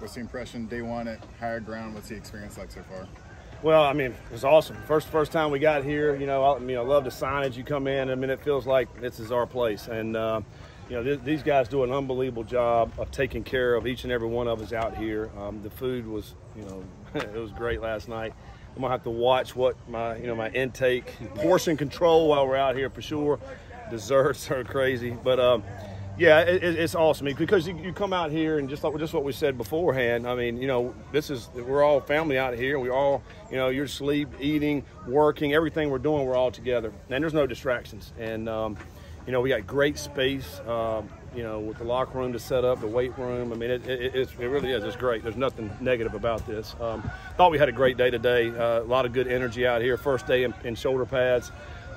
What's the impression day one at Higher Ground? What's the experience like so far? Well, I mean, it was awesome. First time we got here, I love the signage. You come in, it feels like this is our place. And, these guys do an unbelievable job of taking care of each and every one of us out here. The food was, it was great last night. I'm gonna have to watch what my intake, portion control while we're out here for sure. Desserts are crazy, but yeah, it's awesome because you come out here and just what we said beforehand. I mean, we're all family out here. We all, you're asleep, eating, working, everything we're doing, we're all together, and there's no distractions. And we got great space. With the locker room to set up, the weight room. I mean, it really is. It's great. There's nothing negative about this. Thought we had a great day today. A lot of good energy out here. First day in shoulder pads.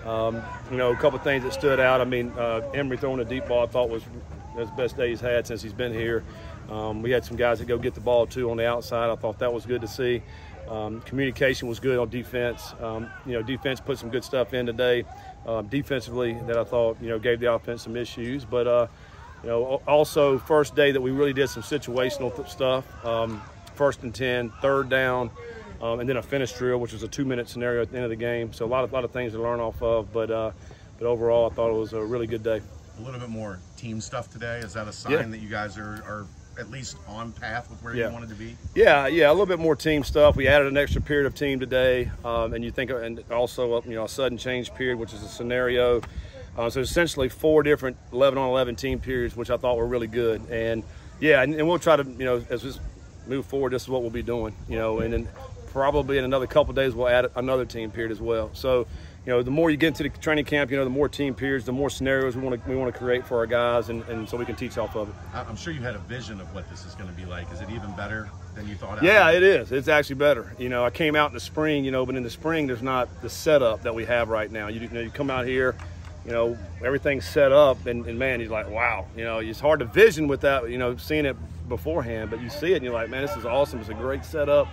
A couple of things that stood out. I mean, Emory throwing a deep ball I thought was the best day he's had since he's been here. We had some guys that go get the ball too on the outside. I thought that was good to see. Communication was good on defense. Defense put some good stuff in today. Defensively that I thought, gave the offense some issues. But, also first day that we really did some situational stuff. 1st and 10, 3rd down. And then a finish drill, which was a 2-minute scenario at the end of the game. So a lot of things to learn off of. But overall, I thought it was a really good day. A little bit more team stuff today. Is that a sign that you guys are at least on path with where you wanted to be? Yeah, a little bit more team stuff. We added an extra period of team today, and also a sudden change period, which is a scenario. So essentially 4 different 11-on-11 team periods, which I thought were really good. And and we'll try to as we move forward, this is what we'll be doing. And then probably in another couple of days we'll add another team period as well. So the more you get into the training camp, the more team periods, the more scenarios we want to create for our guys, and so we can teach off of it. I'm sure you had a vision of what this is going to be like. Is it even better than you thought? Yeah, it is. It's actually better. I came out in the spring, but in the spring there's not the setup that we have right now. You come out here, everything's set up, and man, you're like, wow. It's hard to vision with that, seeing it beforehand, but you see it and you're like, man, this is awesome. It's a great setup.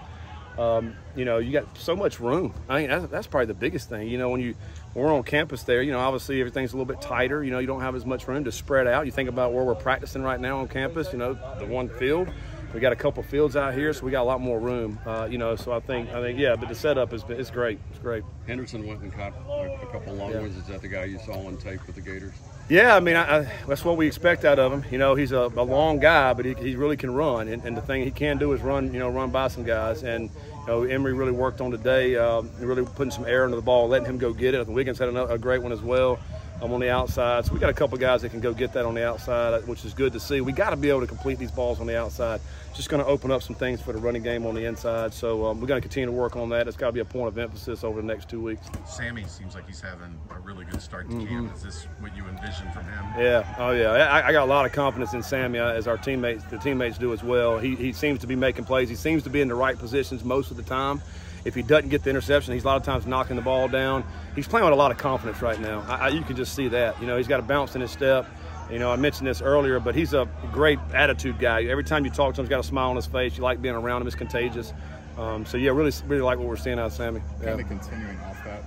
You got so much room. I mean, that's probably the biggest thing. When we're on campus there, obviously everything's a little bit tighter. You don't have as much room to spread out. You think about where we're practicing right now on campus, the one field. We got a couple fields out here, so we got a lot more room. So I think, but the setup is great. It's great. Henderson went and caught a couple long ones. Is that the guy you saw on tape with the Gators? Yeah, I mean, that's what we expect out of him. He's a long guy, but he really can run. And the thing he can do is run by some guys. And, Emory really worked on today, really putting some air into the ball, letting him go get it. I think Wiggins had a great one as well on the outside. So we got a couple guys that can go get that on the outside, which is good to see. We got to be able to complete these balls on the outside. It's just going to open up some things for the running game on the inside. So we're going to continue to work on that. It's got to be a point of emphasis over the next 2 weeks. Sammy seems like he's having a really good start to camp. Is this what you envision from him? Yeah. Oh, yeah. I got a lot of confidence in Sammy, as the teammates do as well. He seems to be making plays. He seems to be in the right positions most of the time. If he doesn't get the interception, he's a lot of times knocking the ball down. He's playing with a lot of confidence right now. You can just see that. He's got a bounce in his step. I mentioned this earlier, but he's a great attitude guy. Every time you talk to him, he's got a smile on his face. You like being around him. It's contagious. Really like what we're seeing out of Sammy. Kind of continuing off that,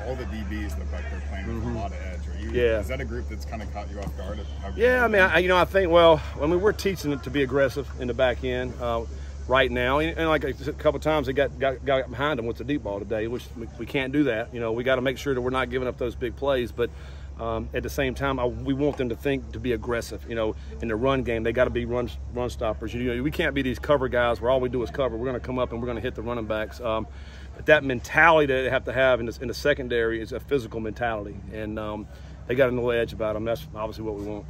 all the DBs look like they're playing with a lot of edge. Is that a group that's kind of caught you off guard? Yeah, I mean, I think, we're teaching it to be aggressive in the back end. Right now, and like a couple times they got behind them with the deep ball today, which we can't do that. We got to make sure that we're not giving up those big plays, but at the same time, we want them to be aggressive. In the run game, they got to be run stoppers. We can't be these cover guys where all we do is cover. We're going to come up and we're going to hit the running backs. But that mentality that they have to have in the secondary is a physical mentality, and they got a little edge about them. That's obviously what we want.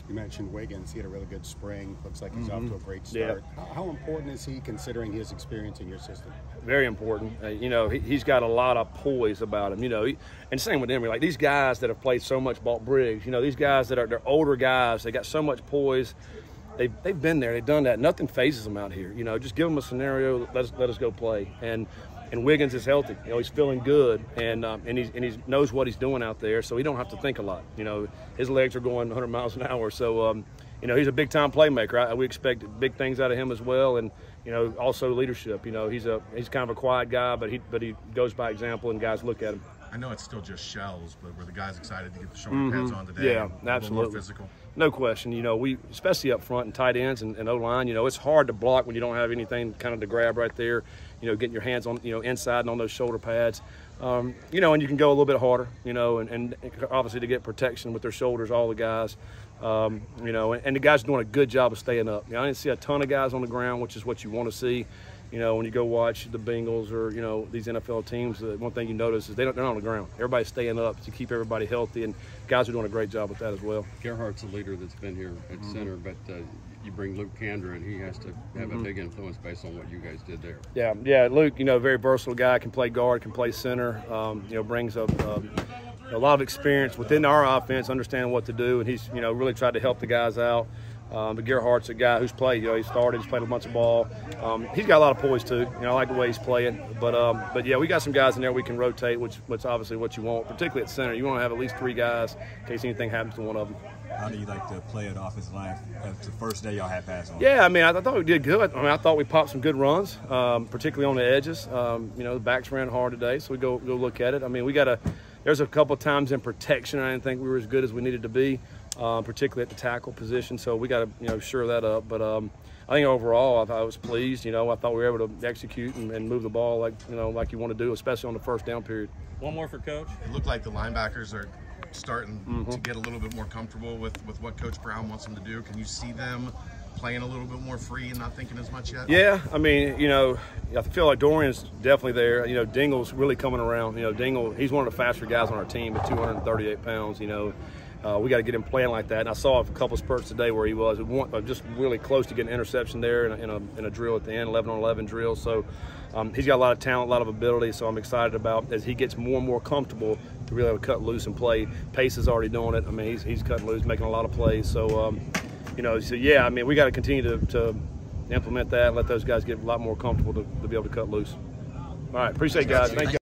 You mentioned Wiggins. He had a really good spring. Looks like he's off to a great start. Yeah. How important is he considering his experience in your system? Very important. He's got a lot of poise about him. And same with Emory. Like these guys that have played so much ball, Briggs. These guys they're older guys. They got so much poise. They've been there. They've done that. Nothing phases them out here. Just give them a scenario. Let us go play. And Wiggins is healthy. He's feeling good, and he knows what he's doing out there, so he don't have to think a lot. His legs are going 100 miles an hour, so he's a big-time playmaker. We expect big things out of him as well, and also leadership. He's kind of a quiet guy, but he goes by example, and guys look at him. I know it's still just shells, but were the guys excited to get the shoulder pads on today? Yeah, absolutely. More physical. No question. You know, we, especially up front and tight ends and O-line, you know, it's hard to block when you don't have anything kind of to grab right there. You know, getting your hands on, you know, inside and on those shoulder pads. You know, and you can go a little bit harder, you know, and obviously to get protection with their shoulders, all the guys. You know, and the guys are doing a good job of staying up. You know, I didn't see a ton of guys on the ground, which is what you want to see. You know, when you go watch the Bengals or, you know, these NFL teams, one thing you notice is they're not on the ground. Everybody's staying up to keep everybody healthy, and guys are doing a great job with that as well. Gerhardt's a leader that's been here at center, but you bring Luke Kandra, and he has to have a big influence based on what you guys did there. Yeah, Luke, you know, very versatile guy, can play guard, can play center, you know, brings a lot of experience within our offense, understanding what to do, and he's, you know, really tried to help the guys out. But Gerhardt's a guy who's played. You know, he started, he's played a bunch of ball. He's got a lot of poise too. You know, I like the way he's playing. But yeah, we got some guys in there we can rotate, which obviously what you want, particularly at center. You want to have at least 3 guys in case anything happens to one of them. How do you like to play at offensive line? It's the first day y'all had pass on. Yeah, I mean, I thought we did good. I mean, I thought we popped some good runs, particularly on the edges. You know, the backs ran hard today, so we go look at it. I mean, there's a couple of times in protection I didn't think we were as good as we needed to be. Particularly at the tackle position, so we got to, you know, shore that up. But I think overall, I was pleased. You know, I thought we were able to execute and move the ball like you want to do, especially on the first down period. One more for Coach. It looked like the linebackers are starting to get a little bit more comfortable with what Coach Brown wants them to do. Can you see them playing a little bit more free and not thinking as much yet? Yeah, I mean, you know, I feel like Dorian's definitely there. You know, Dingle's really coming around. You know, Dingle, he's one of the faster guys on our team at 238 pounds. You know. We got to get him playing like that. And I saw a couple of spurts today where he was just really close to getting an interception there in a drill at the end, 11-on-11 drill. So he's got a lot of talent, a lot of ability. So I'm excited about as he gets more and more comfortable to really able to cut loose and play. Pace is already doing it. I mean, he's cutting loose, making a lot of plays. So, you know, so yeah, I mean, we got to continue to implement that, let those guys get a lot more comfortable to be able to cut loose. All right, appreciate it, guys. Thank you.